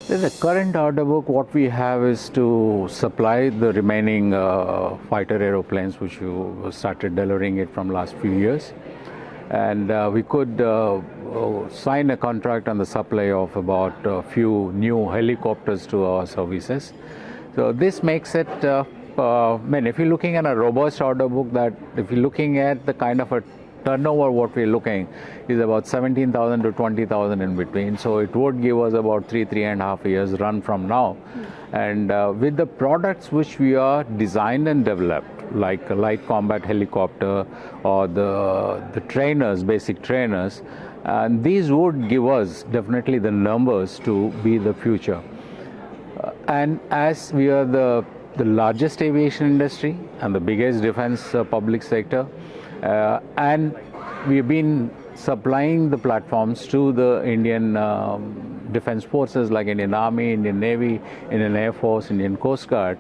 In the current order book, what we have is to supply the remaining fighter aeroplanes, which you started delivering it from last few years. And we could sign a contract on the supply of about a few new helicopters to our services. So this makes it, if you're looking at a robust order book, that if you're looking at the kind of a turnover, what we're looking is about 17,000 to 20,000 in between. So it would give us about 3.5 years run from now. And with the products which we are designed and developed, like a light combat helicopter or the trainers, basic trainers, and these would give us definitely the numbers to be the future. And as we are the largest aviation industry and the biggest defense public sector, and we've been supplying the platforms to the Indian defense forces like Indian Army, Indian Navy, Indian Air Force, Indian Coast Guard.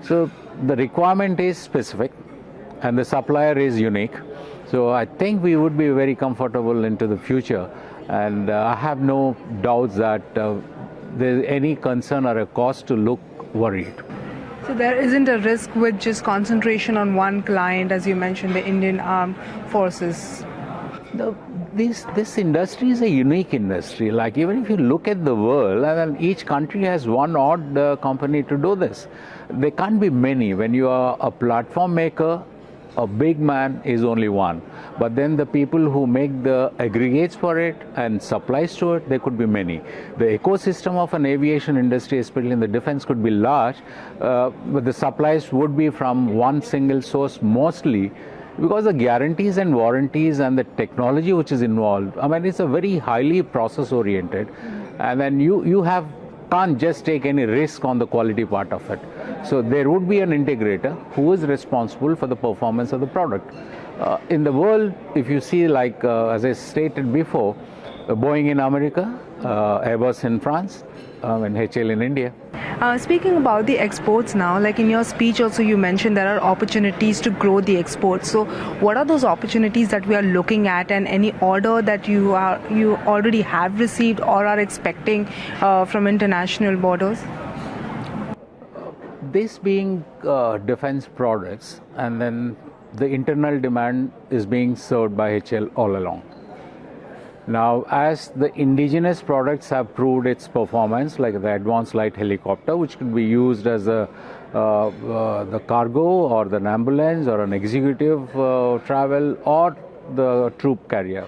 So the requirement is specific and the supplier is unique. So I think we would be very comfortable into the future, and I have no doubts that there's any concern or a cause to look worried. So there isn't a risk with just concentration on one client, as you mentioned, the Indian Armed Forces? This industry is a unique industry. Like even if you look at the world, and each country has one odd company to do this. There can't be many. When you are a platform maker, a big man is only one. But then the people who make the aggregates for it and supplies to it, there could be many. The ecosystem of an aviation industry, especially in the defense, could be large, but the supplies would be from one single source mostly, because the guarantees and warranties and the technology which is involved, I mean, it's a very highly process oriented, and then you can't just take any risk on the quality part of it. So there would be an integrator who is responsible for the performance of the product. In the world, if you see, like as I stated before, Boeing in America, Airbus in France, and HAL in India. Speaking about the exports now, like in your speech also you mentioned there are opportunities to grow the exports. So what are those opportunities that we are looking at, and any order that you already have received or are expecting from international borders? This being defense products, and then the internal demand is being served by HAL all along. Now, as the indigenous products have proved its performance, like the advanced light helicopter, which could be used as the cargo or the ambulance or an executive travel or the troop carrier,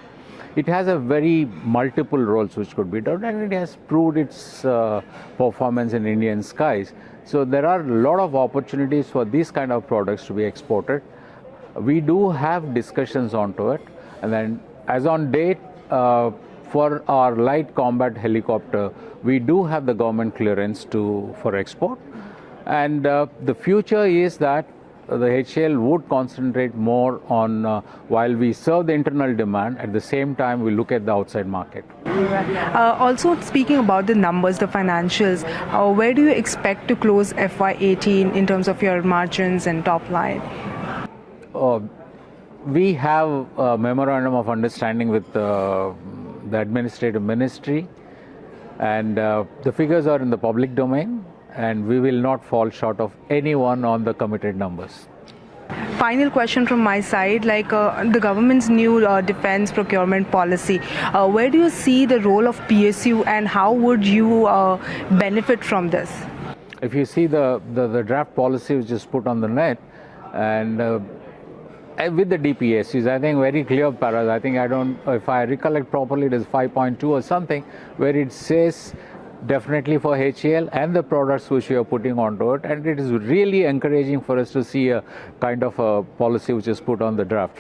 it has a very multiple roles which could be done, and it has proved its performance in Indian skies. So there are a lot of opportunities for these kind of products to be exported. We do have discussions onto it, and then as on date, for our light combat helicopter, we do have the government clearance for export, and the future is that the HAL would concentrate more on while we serve the internal demand, at the same time we look at the outside market. Also, speaking about the numbers, the financials, where do you expect to close FY18 in terms of your margins and top line? We have a memorandum of understanding with the administrative ministry, and the figures are in the public domain, and we will not fall short of anyone on the committed numbers. Final question from my side, like the government's new defense procurement policy, where do you see the role of PSU, and how would you benefit from this? If you see the draft policy which is put on the net, and with the DPSUs, I think very clear paras. I think if I recollect properly, it is 5.2 or something, where it says definitely for HAL and the products which we are putting onto it, and it is really encouraging for us to see a kind of a policy which is put on the draft.